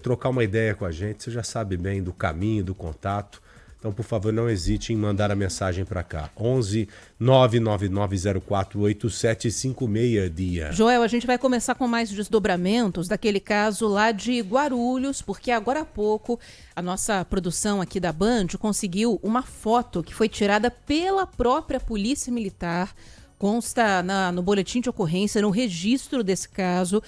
trocar uma ideia com a gente, você já sabe bem do caminho, do contato. Então, por favor, não hesite em mandar a mensagem para cá. 11 99904 8756, Dia. Joel, a gente vai começar com mais desdobramentos daquele caso lá de Guarulhos, porque agora há pouco a nossa produção aqui da Band conseguiu uma foto que foi tirada pela própria Polícia Militar. Consta no boletim de ocorrência, no registro desse caso,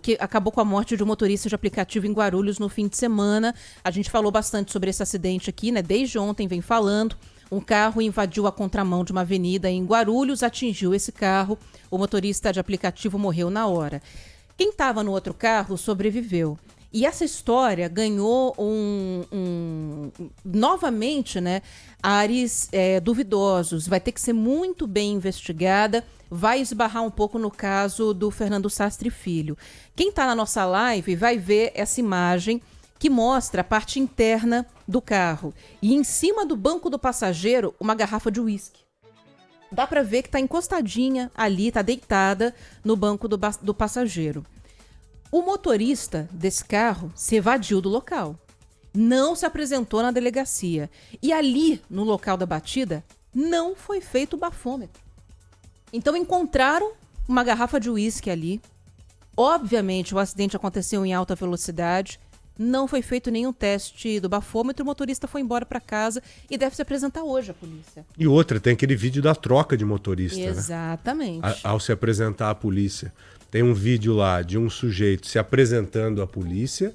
que acabou com a morte de um motorista de aplicativo em Guarulhos no fim de semana. A gente falou bastante sobre esse acidente aqui, né? Desde ontem vem falando. Um carro invadiu a contramão de uma avenida em Guarulhos, atingiu esse carro. O motorista de aplicativo morreu na hora. Quem estava no outro carro sobreviveu. E essa história ganhou novamente, né, ares duvidosos. Vai ter que ser muito bem investigada. Vai esbarrar um pouco no caso do Fernando Sastre Filho. Quem está na nossa live vai ver essa imagem que mostra a parte interna do carro. E em cima do banco do passageiro, uma garrafa de uísque. Dá para ver que está encostadinha ali, está deitada no banco do passageiro. O motorista desse carro se evadiu do local. Não se apresentou na delegacia. E ali, no local da batida, não foi feito o bafômetro. Então encontraram uma garrafa de uísque ali. Obviamente, o acidente aconteceu em alta velocidade. Não foi feito nenhum teste do bafômetro. O motorista foi embora para casa e deve se apresentar hoje à polícia. E outra, tem aquele vídeo da troca de motorista, exatamente, né? Ao se apresentar à polícia. Tem um vídeo lá de um sujeito se apresentando à polícia,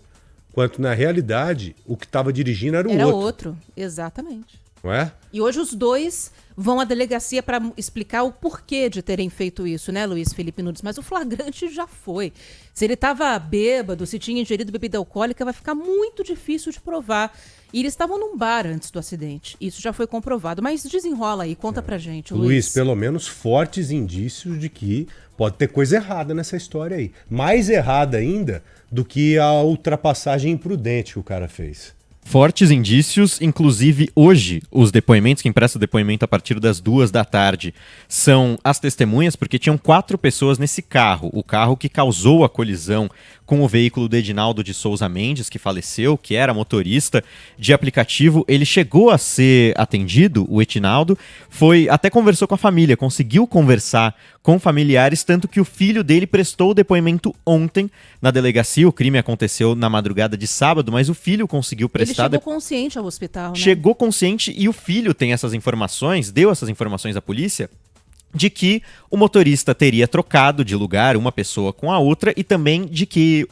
quanto na realidade o que estava dirigindo era o outro. Era outro, exatamente. Não é? E hoje os dois vão à delegacia para explicar o porquê de terem feito isso, né, Luiz Felipe Nunes? Mas o flagrante já foi. Se ele estava bêbado, se tinha ingerido bebida alcoólica, vai ficar muito difícil de provar. E eles estavam num bar antes do acidente. Isso já foi comprovado. Mas desenrola aí, conta pra gente, Luiz, pelo menos fortes indícios de que pode ter coisa errada nessa história aí. Mais errada ainda do que a ultrapassagem imprudente que o cara fez. Fortes indícios, inclusive hoje, os depoimentos, quem presta depoimento a partir das 14h, são as testemunhas, porque tinham 4 pessoas nesse carro, o carro que causou a colisão com o veículo do Edinaldo de Souza Mendes, que faleceu, que era motorista de aplicativo. Ele chegou a ser atendido, o Edinaldo, até conversou com a família, conseguiu conversar com familiares, tanto que o filho dele prestou o depoimento ontem na delegacia. O crime aconteceu na madrugada de sábado, mas o filho conseguiu prestar... Ele chegou consciente ao hospital, né? Chegou consciente e o filho tem essas informações, deu essas informações à polícia, de que o motorista teria trocado de lugar uma pessoa com a outra e também de que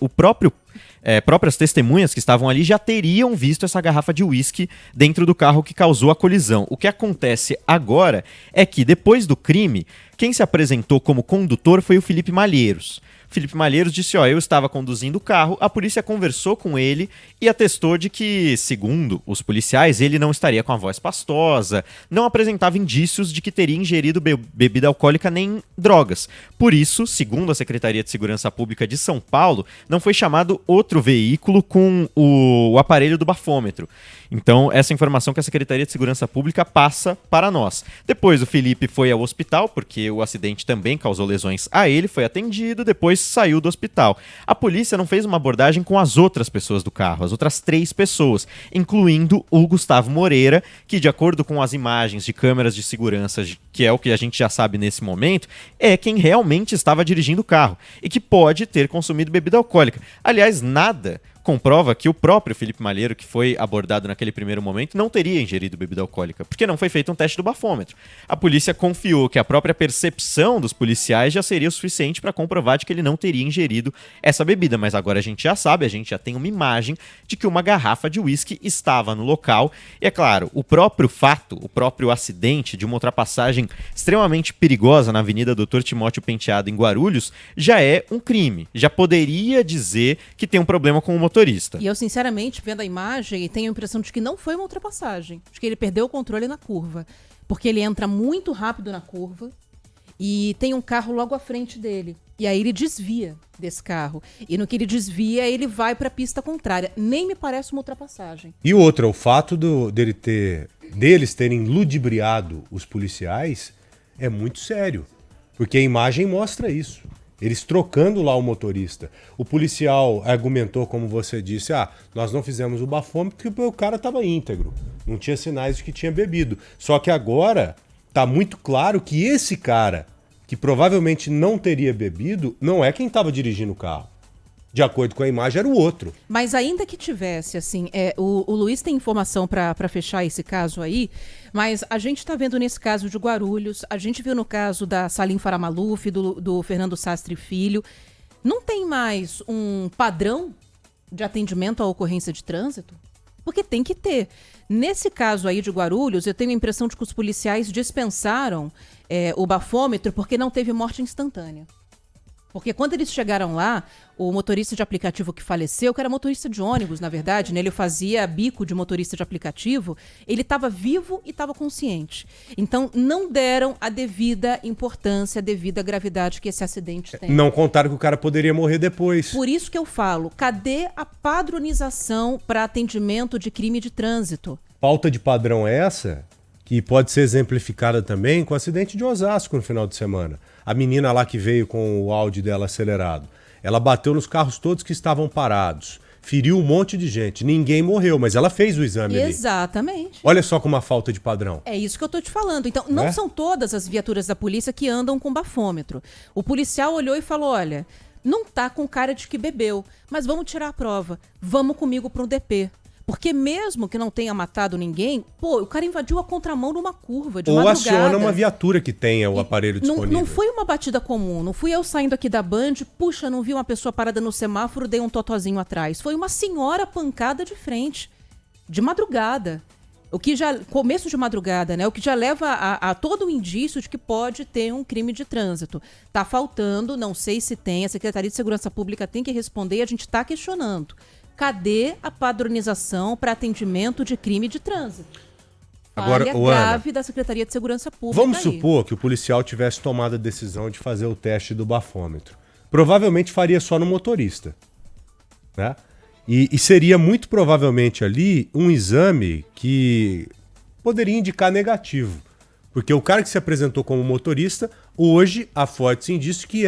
próprias testemunhas que estavam ali já teriam visto essa garrafa de uísque dentro do carro que causou a colisão. O que acontece agora é que, depois do crime, quem se apresentou como condutor foi o Felipe Malheiros. Felipe Malheiros disse, eu estava conduzindo o carro, a polícia conversou com ele e atestou de que, segundo os policiais, ele não estaria com a voz pastosa, não apresentava indícios de que teria ingerido bebida alcoólica nem drogas. Por isso, segundo a Secretaria de Segurança Pública de São Paulo, não foi chamado outro veículo com o aparelho do bafômetro. Então, essa informação que a Secretaria de Segurança Pública passa para nós. Depois, o Felipe foi ao hospital, porque o acidente também causou lesões a ele, foi atendido, depois saiu do hospital. A polícia não fez uma abordagem com as outras pessoas do carro, as outras 3 pessoas, incluindo o Gustavo Moreira, que, de acordo com as imagens de câmeras de segurança, que é o que a gente já sabe nesse momento, é quem realmente estava dirigindo o carro e que pode ter consumido bebida alcoólica. Aliás, nada comprova que o próprio Felipe Malheiro, que foi abordado naquele primeiro momento, não teria ingerido bebida alcoólica, porque não foi feito um teste do bafômetro. A polícia confiou que a própria percepção dos policiais já seria o suficiente para comprovar de que ele não teria ingerido essa bebida, mas agora a gente já sabe, a gente já tem uma imagem de que uma garrafa de uísque estava no local, e é claro, o próprio fato, o próprio acidente de uma ultrapassagem extremamente perigosa na Avenida Doutor Timóteo Penteado, em Guarulhos, já é um crime, já poderia dizer que tem um problema com o motorista. E eu, sinceramente, vendo a imagem, tenho a impressão de que não foi uma ultrapassagem. De que ele perdeu o controle na curva. Porque ele entra muito rápido na curva e tem um carro logo à frente dele. E aí ele desvia desse carro. E no que ele desvia, ele vai para a pista contrária. Nem me parece uma ultrapassagem. E outra, o fato deles terem ludibriado os policiais é muito sério. Porque a imagem mostra isso. Eles trocando lá o motorista. O policial argumentou, como você disse, nós não fizemos o bafômetro porque o cara estava íntegro. Não tinha sinais de que tinha bebido. Só que agora está muito claro que esse cara, que provavelmente não teria bebido, não é quem estava dirigindo o carro. De acordo com a imagem, era o outro. Mas ainda que tivesse, assim, o Luiz tem informação para fechar esse caso aí, mas a gente está vendo nesse caso de Guarulhos, a gente viu no caso da Salim Faramaluf, do Fernando Sastre Filho. Não tem mais um padrão de atendimento à ocorrência de trânsito? Porque tem que ter. Nesse caso aí de Guarulhos, eu tenho a impressão de que os policiais dispensaram o bafômetro porque não teve morte instantânea. Porque quando eles chegaram lá, o motorista de aplicativo que faleceu, que era motorista de ônibus, na verdade, né? Ele fazia bico de motorista de aplicativo, ele estava vivo e estava consciente. Então, não deram a devida importância, a devida gravidade que esse acidente tem. Não contaram que o cara poderia morrer depois. Por isso que eu falo, cadê a padronização para atendimento de crime de trânsito? Falta de padrão é essa, que pode ser exemplificada também com o acidente de Osasco no final de semana. A menina lá que veio com o Audi dela acelerado, ela bateu nos carros todos que estavam parados, feriu um monte de gente, ninguém morreu, mas ela fez o exame ali. Exatamente. Olha só como uma falta de padrão. É isso que eu tô te falando. Então, não são todas as viaturas da polícia que andam com bafômetro. O policial olhou e falou, olha, não tá com cara de que bebeu, mas vamos tirar a prova, vamos comigo para um DP. Porque mesmo que não tenha matado ninguém, o cara invadiu a contramão numa curva de madrugada. Ou aciona uma viatura que tenha o aparelho disponível. Não foi uma batida comum, não fui eu saindo aqui da Band, puxa, não vi uma pessoa parada no semáforo, dei um totozinho atrás. Foi uma senhora pancada de frente, de madrugada. O que já, começo de madrugada, né? O que já leva a todo o indício de que pode ter um crime de trânsito. Tá faltando, não sei se tem, a Secretaria de Segurança Pública tem que responder e a gente tá questionando. Cadê a padronização para atendimento de crime de trânsito? Agora, falha grave da Secretaria de Segurança Pública. Vamos supor que o policial tivesse tomado a decisão de fazer o teste do bafômetro. Provavelmente faria só no motorista, né? E seria muito provavelmente ali um exame que poderia indicar negativo. Porque o cara que se apresentou como motorista, hoje há fortes indícios que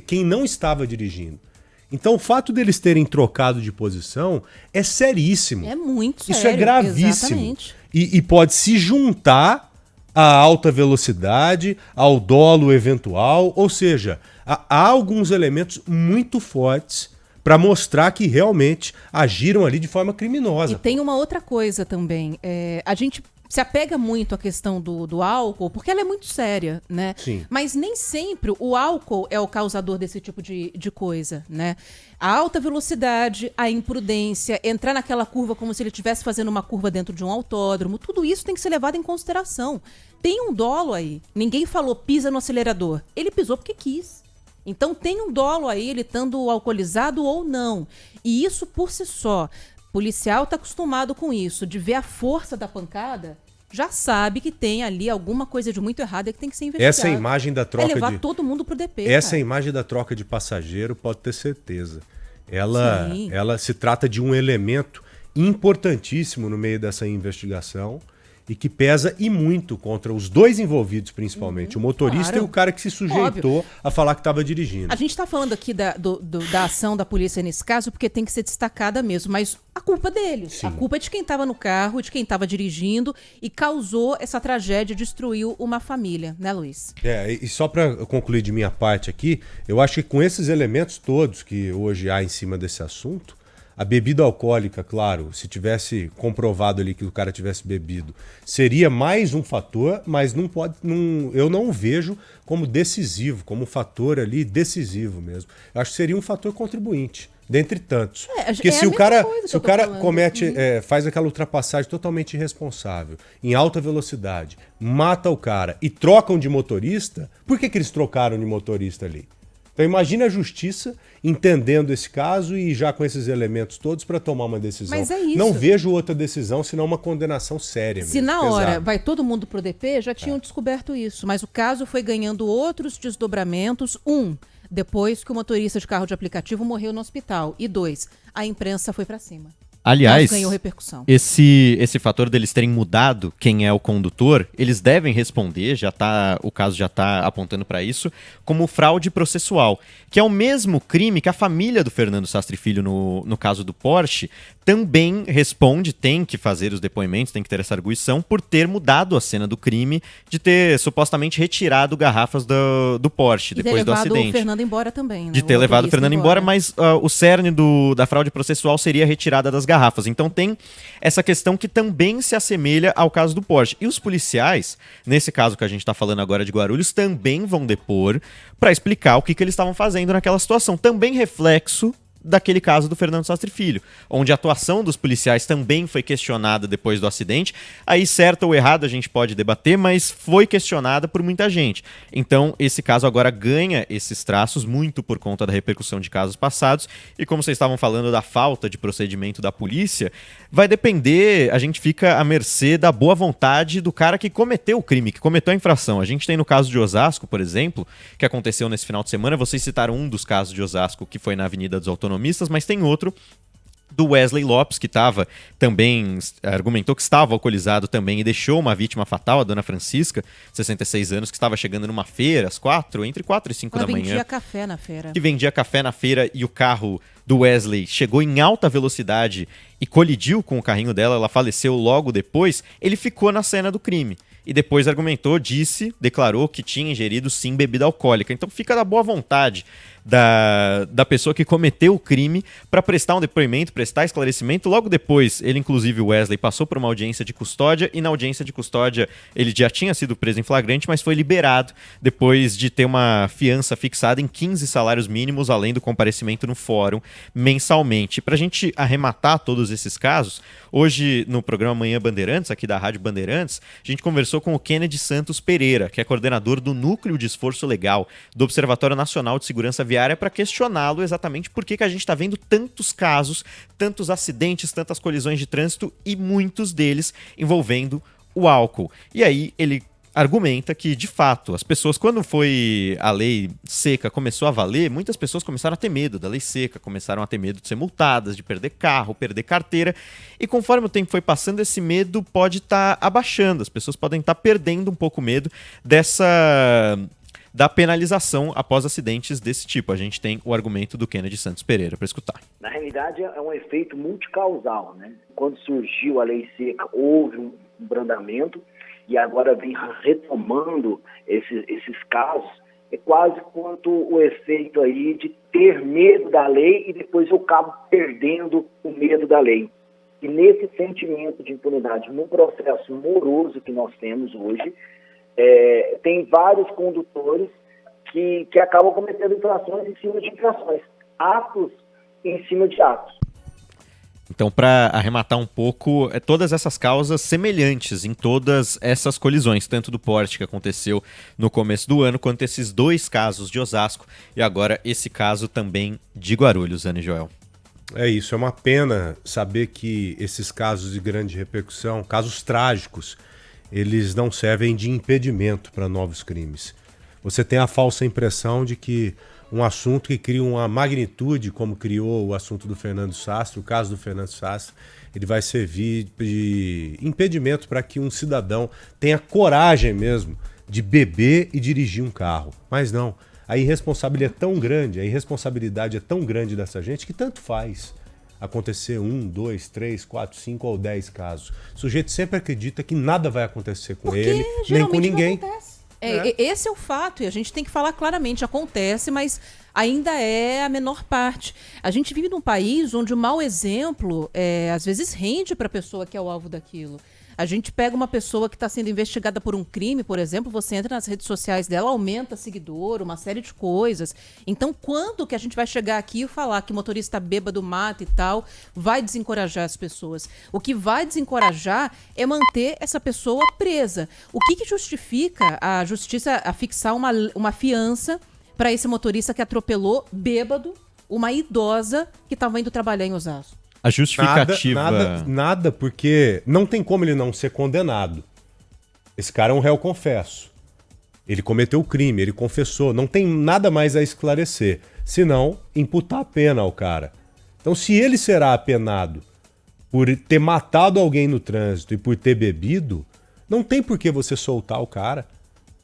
quem não estava dirigindo. Então o fato deles terem trocado de posição é seríssimo. É muito sério. Isso é gravíssimo. Exatamente. E pode se juntar à alta velocidade, ao dolo eventual. Ou seja, há alguns elementos muito fortes para mostrar que realmente agiram ali de forma criminosa. E tem uma outra coisa também. A gente se apega muito à questão do álcool, porque ela é muito séria, né? Sim. Mas nem sempre o álcool é o causador desse tipo de coisa, né? A alta velocidade, a imprudência, entrar naquela curva como se ele estivesse fazendo uma curva dentro de um autódromo, tudo isso tem que ser levado em consideração. Tem um dolo aí. Ninguém falou pisa no acelerador. Ele pisou porque quis. Então tem um dolo aí, ele estando alcoolizado ou não. E isso por si só, policial está acostumado com isso, de ver a força da pancada, já sabe que tem ali alguma coisa de muito errada que tem que ser investigada. Essa imagem da troca levar todo mundo pro DP. Essa imagem da troca de passageiro, pode ter certeza. Ela se trata de um elemento importantíssimo no meio dessa investigação e que pesa e muito contra os dois envolvidos, principalmente. O motorista claro. E o cara que se sujeitou a falar que estava dirigindo. A gente está falando aqui da ação da polícia nesse caso porque tem que ser destacada mesmo, mas a culpa é deles. Sim. A culpa é de quem estava no carro, de quem estava dirigindo e causou essa tragédia, destruiu uma família, né, Luiz? E só para concluir de minha parte aqui, eu acho que com esses elementos todos que hoje há em cima desse assunto, a bebida alcoólica, claro, se tivesse comprovado ali que o cara tivesse bebido, seria mais um fator, mas eu não vejo como decisivo, como um fator ali decisivo mesmo. Eu acho que seria um fator contribuinte, dentre tantos. Porque se o cara comete, faz aquela ultrapassagem totalmente irresponsável, em alta velocidade, mata o cara e trocam de motorista, por que eles trocaram de motorista ali? Então imagina a justiça entendendo esse caso e já com esses elementos todos para tomar uma decisão. Mas é isso. Não vejo outra decisão senão uma condenação séria mesmo. Se na hora vai todo mundo pro DP, já tinham descoberto isso. Mas o caso foi ganhando outros desdobramentos. Depois que o motorista de carro de aplicativo morreu no hospital. E 2, a imprensa foi para cima. Aliás, ganhou repercussão. Esse fator deles terem mudado quem é o condutor, eles devem responder, o caso já está apontando para isso, como fraude processual, que é o mesmo crime que a família do Fernando Sastre Filho, no caso do Porsche, também responde, tem que fazer os depoimentos, tem que ter essa arguição, por ter mudado a cena do crime, de ter supostamente retirado garrafas do Porsche depois do acidente. De ter levado o Fernando embora também. Né? De ter levado o Fernando embora, mas o cerne da fraude processual seria a retirada das garrafas. Então tem essa questão que também se assemelha ao caso do Porsche. E os policiais, nesse caso que a gente está falando agora de Guarulhos, também vão depor para explicar o que eles estavam fazendo naquela situação. Também reflexo daquele caso do Fernando Sastre Filho, onde a atuação dos policiais também foi questionada depois do acidente. Aí, certo ou errado, a gente pode debater, mas foi questionada por muita gente. Então, esse caso agora ganha esses traços muito por conta da repercussão de casos passados. E como vocês estavam falando da falta de procedimento da polícia, vai depender, a gente fica à mercê da boa vontade do cara que cometeu o crime, que cometeu a infração. A gente tem no caso de Osasco, por exemplo, que aconteceu nesse final de semana, vocês citaram um dos casos de Osasco, que foi na Avenida dos Autonomistas, mas tem outro do Wesley Lopes, que argumentou que estava alcoolizado também e deixou uma vítima fatal, a dona Francisca, 66 anos, que estava chegando numa feira entre 4 e 5 da manhã. Vendia café na feira. Que vendia café na feira e o carro do Wesley chegou em alta velocidade e colidiu com o carrinho dela, ela faleceu logo depois. Ele ficou na cena do crime. E depois declarou que tinha ingerido sim bebida alcoólica. Então fica da boa vontade da pessoa que cometeu o crime para prestar um depoimento, prestar esclarecimento. Logo depois, ele, inclusive o Wesley, passou por uma audiência de custódia e na audiência de custódia ele já tinha sido preso em flagrante, mas foi liberado depois de ter uma fiança fixada em 15 salários mínimos, além do comparecimento no fórum mensalmente. Para a gente arrematar todos esses casos, hoje no programa Manhã Bandeirantes, aqui da Rádio Bandeirantes, a gente conversou com o Kennedy Santos Pereira, que é coordenador do Núcleo de Esforço Legal do Observatório Nacional de Segurança Viária, para questioná-lo exatamente por que a gente está vendo tantos casos, tantos acidentes, tantas colisões de trânsito e muitos deles envolvendo o álcool. E aí ele argumenta que, de fato, as pessoas, quando foi a lei seca, começou a valer, muitas pessoas começaram a ter medo da lei seca, começaram a ter medo de ser multadas, de perder carro, perder carteira, e conforme o tempo foi passando, esse medo pode estar abaixando, as pessoas podem estar perdendo um pouco o medo da penalização após acidentes desse tipo. A gente tem o argumento do Kennedy Santos Pereira para escutar. Na realidade, é um efeito multicausal, né? Quando surgiu a lei seca, houve um brandamento, e agora vem retomando esses casos, é quase quanto o efeito aí de ter medo da lei e depois eu acabo perdendo o medo da lei. E nesse sentimento de impunidade, no processo moroso que nós temos hoje, tem vários condutores que acabam cometendo infrações em cima de infrações, atos em cima de atos. Então, para arrematar um pouco, todas essas causas semelhantes em todas essas colisões, tanto do Porsche que aconteceu no começo do ano, quanto esses dois casos de Osasco e agora esse caso também de Guarulhos, Ana e Joel. É isso, é uma pena saber que esses casos de grande repercussão, casos trágicos, eles não servem de impedimento para novos crimes. Você tem a falsa impressão de que um assunto que cria uma magnitude, como criou o assunto do Fernando Sastre, o caso do Fernando Sastre, ele vai servir de impedimento para que um cidadão tenha coragem mesmo de beber e dirigir um carro. Mas não, a irresponsabilidade é tão grande dessa gente que tanto faz acontecer 1, 2, 3, 4, 5 ou 10 casos. O sujeito sempre acredita que nada vai acontecer com ele, nem com ninguém. Esse é o fato, e a gente tem que falar claramente, acontece, mas ainda é a menor parte. A gente vive num país onde o mau exemplo, às vezes, rende para a pessoa que é o alvo daquilo. A gente pega uma pessoa que está sendo investigada por um crime, por exemplo, você entra nas redes sociais dela, aumenta seguidor, uma série de coisas. Então, quando que a gente vai chegar aqui e falar que motorista bêbado mata e tal, vai desencorajar as pessoas? O que vai desencorajar é manter essa pessoa presa. O que justifica a justiça a fixar uma fiança para esse motorista que atropelou bêbado uma idosa que estava indo trabalhar em Osasco? A justificativa... Nada, porque não tem como ele não ser condenado. Esse cara é um réu confesso. Ele cometeu o crime, ele confessou. Não tem nada mais a esclarecer, senão imputar a pena ao cara. Então, se ele será apenado por ter matado alguém no trânsito e por ter bebido, não tem por que você soltar o cara.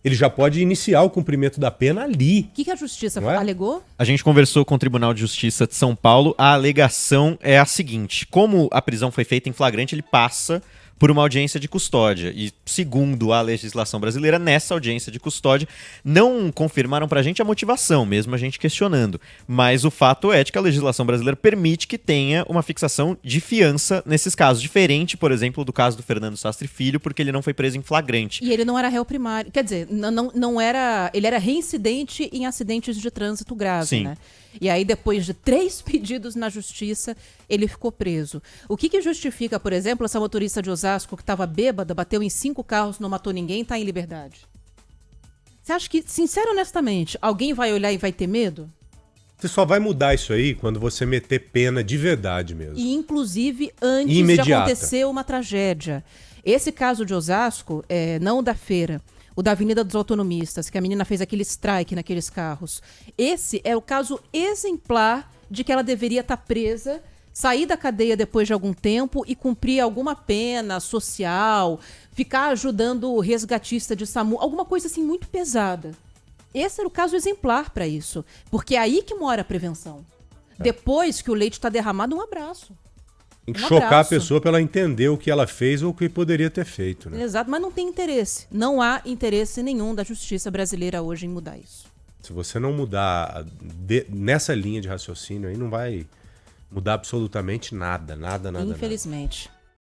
Ele já pode iniciar o cumprimento da pena ali. O que a justiça Não é? alegou? A gente conversou com o Tribunal de Justiça de São Paulo. A alegação é a seguinte: como a prisão foi feita em flagrante, ele passa por uma audiência de custódia. E, segundo a legislação brasileira, nessa audiência de custódia, não confirmaram pra gente a motivação, mesmo a gente questionando. Mas o fato é de que a legislação brasileira permite que tenha uma fixação de fiança nesses casos. Diferente, por exemplo, do caso do Fernando Sastre Filho, porque ele não foi preso em flagrante. E ele não era réu primário. Quer dizer, não era. Ele era reincidente em acidentes de trânsito grave, Sim. né? E aí, depois de 3 pedidos na justiça, ele ficou preso. O que justifica, por exemplo, essa motorista de Osasco que estava bêbada, bateu em 5 carros, não matou ninguém, está em liberdade? Você acha que, sincero, honestamente, alguém vai olhar e vai ter medo? Você só vai mudar isso aí quando você meter pena de verdade mesmo. E, inclusive, antes Imediata. de acontecer uma tragédia. Esse caso de Osasco, não o da feira, o da Avenida dos Autonomistas, que a menina fez aquele strike naqueles carros. Esse é o caso exemplar de que ela deveria estar presa, sair da cadeia depois de algum tempo e cumprir alguma pena social, ficar ajudando o resgatista de SAMU, alguma coisa assim muito pesada. Esse era o caso exemplar para isso, porque é aí que mora a prevenção. Depois que o leite está derramado, um abraço. Tem que Um chocar abraço. a pessoa pra ela entender o que ela fez ou o que poderia ter feito, né? Exato, mas não tem interesse. Não há interesse nenhum da justiça brasileira hoje em mudar isso. Se você não mudar nessa linha de raciocínio aí, não vai mudar absolutamente nada, nada, nada. Infelizmente.